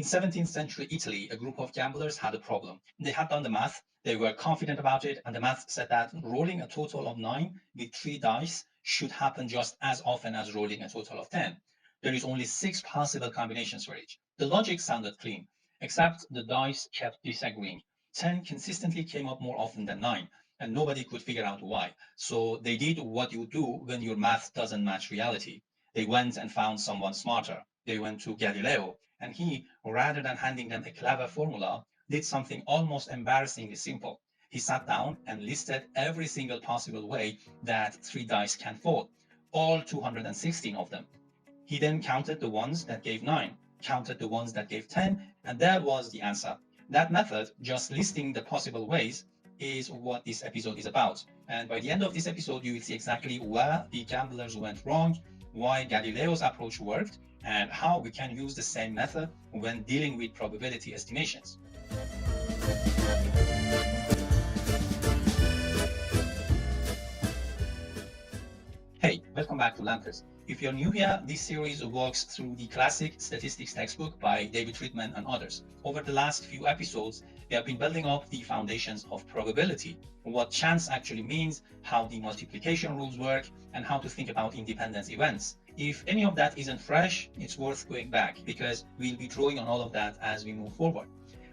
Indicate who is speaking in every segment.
Speaker 1: 17th century Italy, a group of gamblers had a problem. They had done the math, they were confident about it, and the math said that rolling a total of 9 with 3 dice should happen just as often as rolling a total of 10. There is only 6 possible combinations for each. The logic sounded clean, except the dice kept disagreeing. 10 consistently came up more often than 9, and nobody could figure out why. So they did what you do when your math doesn't match reality. They went and found someone smarter. They went to Galileo, and he, rather than handing them a clever formula, did something almost embarrassingly simple. He sat down and listed every single possible way that 3 dice can fall, all 216 of them. He then counted the ones that gave 9, counted the ones that gave 10, and there was the answer. That method, just listing the possible ways, is what this episode is about. And by the end of this episode, you will see exactly where the gamblers went wrong, why Galileo's approach worked, and how we can use the same method when dealing with probability estimations. Hey, welcome back to Lampers. If you're new here, this series walks through the classic statistics textbook by David Freedman and others. Over the last few episodes, we have been building up the foundations of probability, what chance actually means, how the multiplication rules work, and how to think about independence events. If any of that isn't fresh, it's worth going back because we'll be drawing on all of that as we move forward.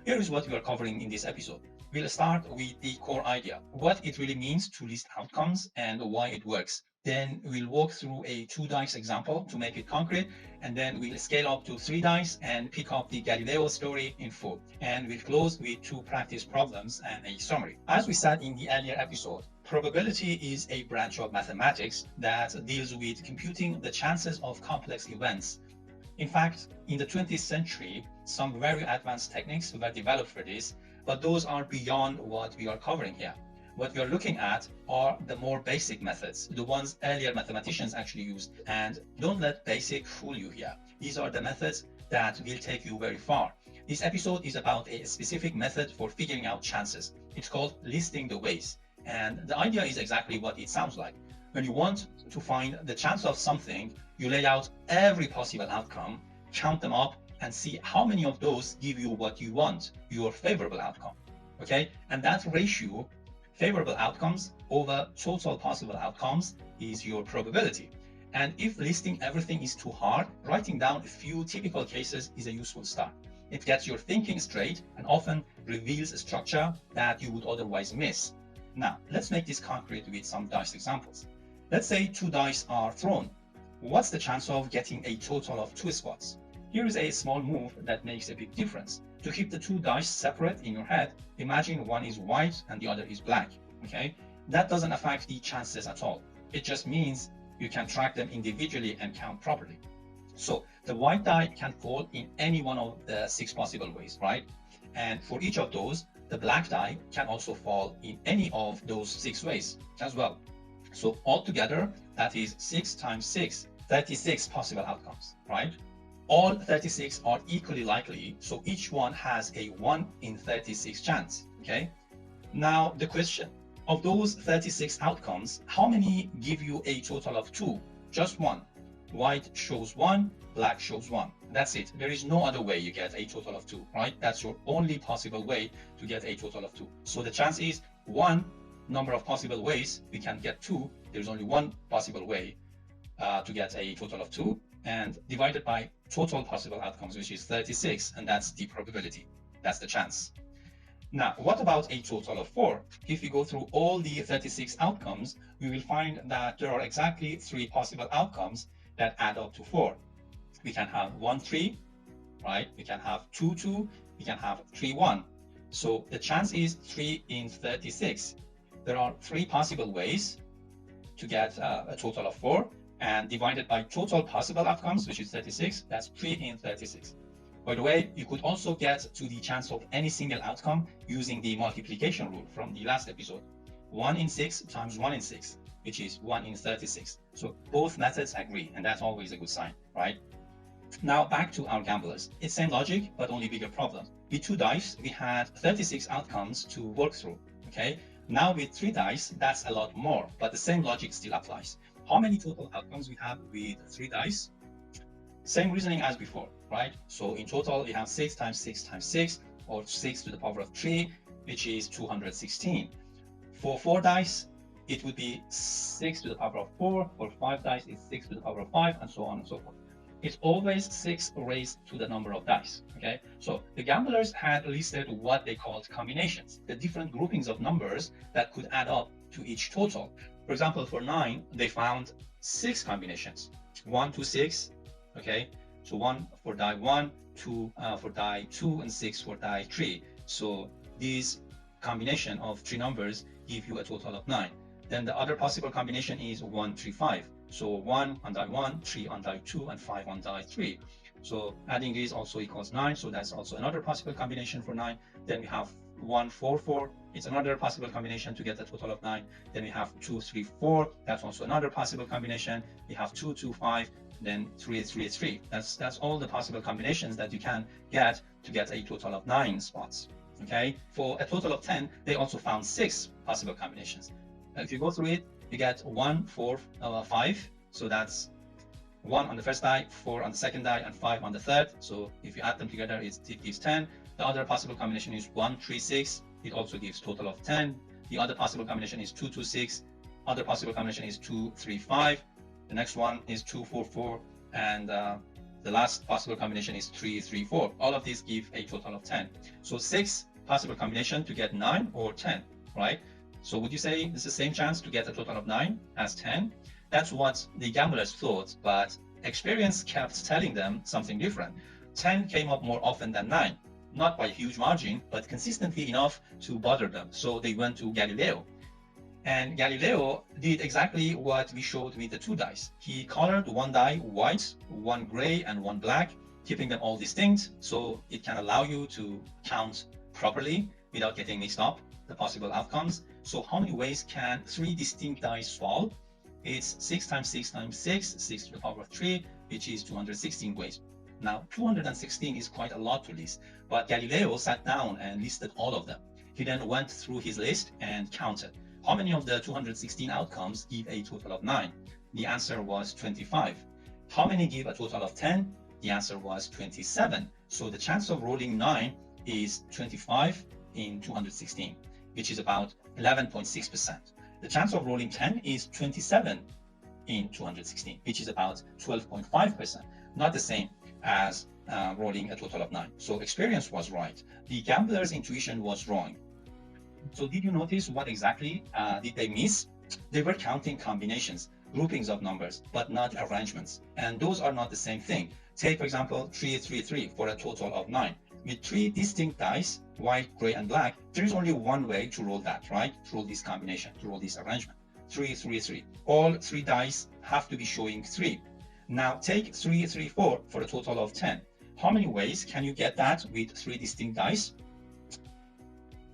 Speaker 1: Here is what we are covering in this episode. We'll start with the core idea, what it really means to list outcomes and why it works. Then we'll walk through a 2 dice example to make it concrete, and then we'll scale up to 3 dice and pick up the Galileo story in full. And we'll close with 2 practice problems and a summary. As we said in the earlier episode, probability is a branch of mathematics that deals with computing the chances of complex events. In fact, in the 20th century, some very advanced techniques were developed for this, but those are beyond what we are covering here. What we are looking at are the more basic methods, the ones earlier mathematicians actually used. And don't let basic fool you here. These are the methods that will take you very far. This episode is about a specific method for figuring out chances. It's called listing the ways. And the idea is exactly what it sounds like. When you want to find the chance of something, you lay out every possible outcome, count them up, and see how many of those give you what you want, your favorable outcome. Okay? And that ratio, favorable outcomes over total possible outcomes, is your probability. And if listing everything is too hard, writing down a few typical cases is a useful start. It gets your thinking straight and often reveals a structure that you would otherwise miss. Now, let's make this concrete with some dice examples. Let's say 2 dice are thrown. What's the chance of getting a total of 2 spots? Here is a small move that makes a big difference. To keep the 2 dice separate in your head, imagine one is white and the other is black, okay? That doesn't affect the chances at all. It just means you can track them individually and count properly. So the white die can fall in any one of the 6 possible ways, right? And for each of those, the black die can also fall in any of those 6 ways as well. So altogether, that is 6 times 6, 36 possible outcomes, right? All 36 are equally likely, so each one has a 1 in 36 chance, okay? Now the question, of those 36 outcomes, how many give you a total of 2? Just one. White shows 1, black shows 1. That's it. There is no other way you get a total of 2, right? That's your only possible way to get a total of 2. So the chance is 1 number of possible ways we can get 2. There's only one possible way to get a total of 2, and divided by total possible outcomes, which is 36, and that's the probability. That's the chance. Now, what about a total of 4? If we go through all the 36 outcomes, we will find that there are exactly 3 possible outcomes that add up to 4. We can have 1, 3, right? We can have 2, 2, we can have 3, 1. So the chance is 3 in 36. There are 3 possible ways to get a total of 4, and divided by total possible outcomes, which is 36, that's 3 in 36. By the way, you could also get to the chance of any single outcome using the multiplication rule from the last episode. 1 in 6 times 1 in 6, which is 1 in 36. So both methods agree, and that's always a good sign, right? Now back to our gamblers. It's same logic, but only bigger problem. With 2 dice, we had 36 outcomes to work through, okay? Now with 3 dice, that's a lot more, but the same logic still applies. How many total outcomes we have with 3 dice? Same reasoning as before, right? So in total, we have 6 times 6 times 6, or 6 to the power of 3, which is 216. For 4 dice, it would be 6 to the power of 4. For 5 dice, it's 6 to the power of 5, and so on and so forth. It's always 6 raised to the number of dice, okay? So the gamblers had listed what they called combinations, the different groupings of numbers that could add up to each total. For example, for 9, they found 6 combinations, 1 to 6, okay? So 1 for die 1, 2 for die 2, and 6 for die 3. So these combination of 3 numbers give you a total of 9. Then the other possible combination is 1, 3, 5. So 1 on die 1, 3 on die 2, and 5 on die 3. So adding these also equals 9. So that's also another possible combination for 9. Then we have 1, 4, 4. It's another possible combination to get a total of 9. Then we have 2, 3, 4. That's also another possible combination. We have 2, 2, 5. Then 3, 3, 3. That's all the possible combinations that you can get to get a total of 9 spots. Okay, for a total of 10, they also found 6 possible combinations. If you go through it, you get 1, 4, 5. So that's 1 on the first die, 4 on the second die, and 5 on the third. So if you add them together, it gives 10. The other possible combination is 1, 3, 6. It also gives total of 10. The other possible combination is 2, 2, 6. Other possible combination is 2, 3, 5. The next one is 2, 4, 4. And the last possible combination is 3, 3, 4. All of these give a total of 10. So 6 possible combination to get 9 or 10, right? So would you say it's the same chance to get a total of 9 as 10? That's what the gamblers thought, but experience kept telling them something different. 10 came up more often than 9, not by a huge margin, but consistently enough to bother them. So they went to Galileo. And Galileo did exactly what we showed with the 2 dice. He colored one die white, one gray, and one black, keeping them all distinct, so it can allow you to count properly without getting mixed up the possible outcomes. So how many ways can 3 distinct dice fall? It's 6 times 6 times 6, 6 to the power of 3, which is 216 ways. Now, 216 is quite a lot to list, but Galileo sat down and listed all of them. He then went through his list and counted. How many of the 216 outcomes give a total of 9? The answer was 25. How many give a total of 10? The answer was 27. So the chance of rolling 9 is 25 in 216, which is about 11.6%. The chance of rolling 10 is 27 in 216, which is about 12.5%. Not the same as rolling a total of 9. So experience was right. The gambler's intuition was wrong. So did you notice what exactly did they miss? They were counting combinations, groupings of numbers, but not arrangements. And those are not the same thing. Take, for example, 3, 3, 3 for a total of 9. With 3 distinct dice, white, gray, and black, there is only one way to roll that, right? To roll this combination, to roll this arrangement. 3, 3, 3. All 3 dice have to be showing 3. Now take 3, 3, 4 for a total of 10. How many ways can you get that with 3 distinct dice?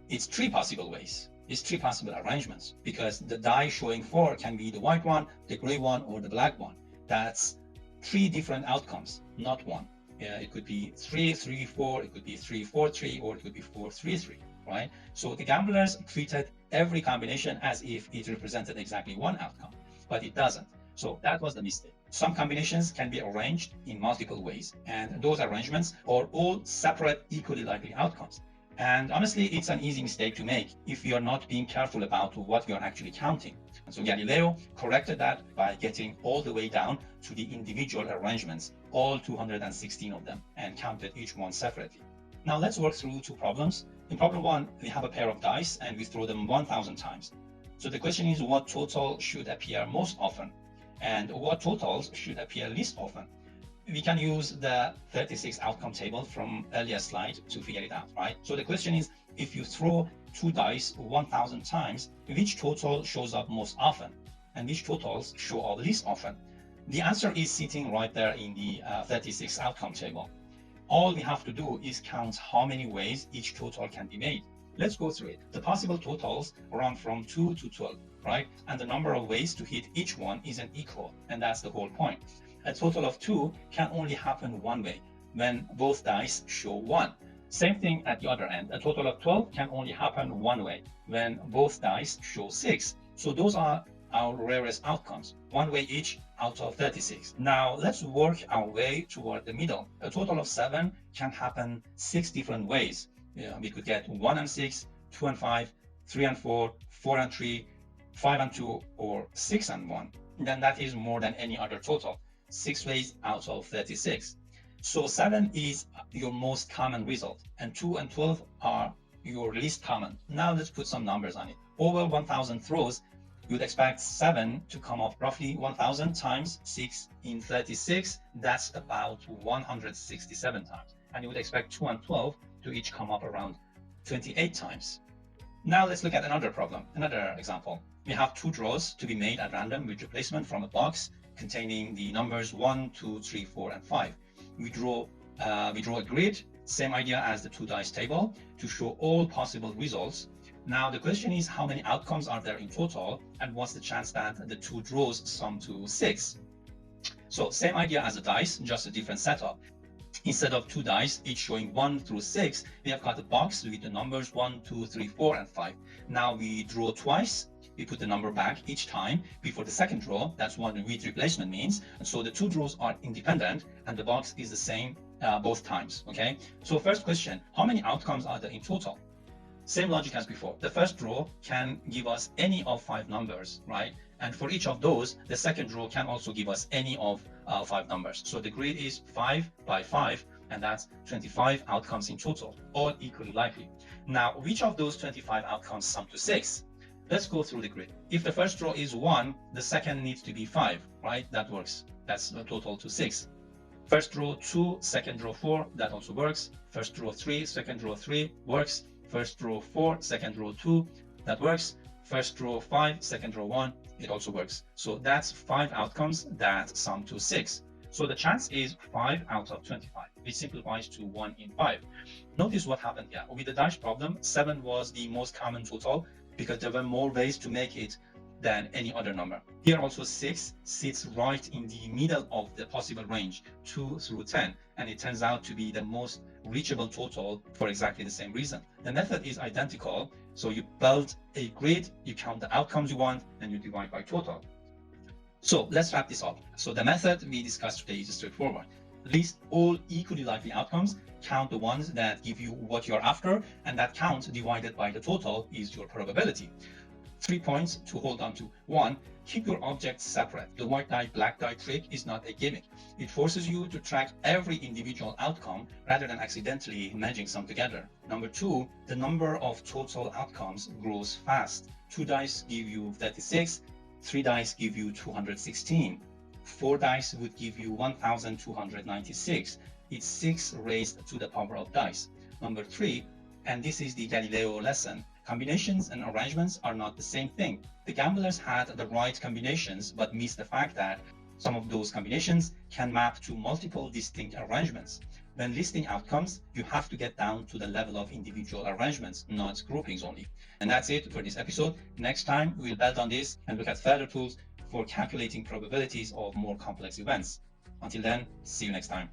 Speaker 1: It's 3 possible ways. It's 3 possible arrangements, because the die showing 4 can be the white one, the gray one, or the black one. That's 3 different outcomes, not one. It could be 3, 3, 4, it could be 3, 4, 3, or it could be 4, 3, 3, right? So the gamblers treated every combination as if it represented exactly one outcome, but it doesn't. So that was the mistake. Some combinations can be arranged in multiple ways, and those arrangements are all separate, equally likely outcomes. And honestly, it's an easy mistake to make if you're not being careful about what you're actually counting. And so Galileo corrected that by getting all the way down to the individual arrangements, all 216 of them, and counted each one separately. Now let's work through 2 problems. In problem 1, we have a pair of dice and we throw them 1,000 times. So the question is, what total should appear most often? And what totals should appear least often? We can use the 36 outcome table from earlier slide to figure it out, right? So the question is, if you throw 2 dice 1,000 times, which total shows up most often? And which totals show up least often? The answer is sitting right there in the 36 outcome table. All we have to do is count how many ways each total can be made. Let's go through it. The possible totals run from 2 to 12, right? And the number of ways to hit each one isn't equal, and that's the whole point. A total of 2 can only happen one way, when both dice show 1. Same thing at the other end. A total of 12 can only happen one way, when both dice show 6. So those are our rarest outcomes. One way each out of 36. Now let's work our way toward the middle. A total of 7 can happen 6 different ways. We could get 1 and 6, 2 and 5, 3 and 4, 4 and 3, 5 and 2, or 6 and 1. Then that is more than any other total. 6 ways out of 36. So 7 is your most common result, and 2 and 12 are your least common. Now let's put some numbers on it. Over 1,000 throws, you would expect 7 to come up roughly 1,000 times 6 in 36. That's about 167 times. And you would expect 2 and 12 to each come up around 28 times. Now let's look at another problem, another example. We have 2 draws to be made at random with replacement from a box containing the numbers 1, 2, 3, 4, and 5. We draw a grid, same idea as the 2 dice table, to show all possible results. Now the question is, how many outcomes are there in total, and what's the chance that the 2 draws sum to 6? So same idea as the dice, just a different setup. Instead of 2 dice, each showing 1 through 6, we have got a box with the numbers 1, 2, 3, 4, and 5. Now we draw twice. We put the number back each time before the second draw. That's what the with replacement means. And so the 2 draws are independent, and the box is the same both times. Okay. So first question: how many outcomes are there in total? Same logic as before. The first draw can give us any of 5 numbers, right? And for each of those, the second draw can also give us any of 5 numbers. So the grid is 5 by 5, and that's 25 outcomes in total, all equally likely. Now, which of those 25 outcomes sum to 6? Let's go through the grid. If the first draw is 1, the second needs to be 5, right? That works. That's a total to 6. First draw 2, second draw 4, that also works. First draw 3, second draw 3, works. First draw 4, second draw 2, that works. First draw 5, second draw 1, it also works. So that's 5 outcomes that sum to 6. So the chance is 5 out of 25, which simplifies to 1 in 5. Notice what happened here. With the dice problem, 7 was the most common total because there were more ways to make it than any other number. Here also 6 sits right in the middle of the possible range, 2 through 10, and it turns out to be the most reachable total for exactly the same reason. The method is identical, so you build a grid, you count the outcomes you want, and you divide by total. So let's wrap this up. So the method we discussed today is straightforward. List all equally likely outcomes, count the ones that give you what you're after, and that count divided by the total is your probability. 3 points to hold on to. 1, keep your objects separate. The white die, black die trick is not a gimmick. It forces you to track every individual outcome rather than accidentally merging some together. Number 2, the number of total outcomes grows fast. 2 dice give you 36, 3 dice give you 216. 4 dice would give you 1,296. It's 6 raised to the power of dice. Number 3, and this is the Galileo lesson, combinations and arrangements are not the same thing. The gamblers had the right combinations but missed the fact that some of those combinations can map to multiple distinct arrangements. When listing outcomes, you have to get down to the level of individual arrangements, not groupings only. And that's it for this episode. Next time, we'll build on this and look at further tools for calculating probabilities of more complex events. Until then, see you next time.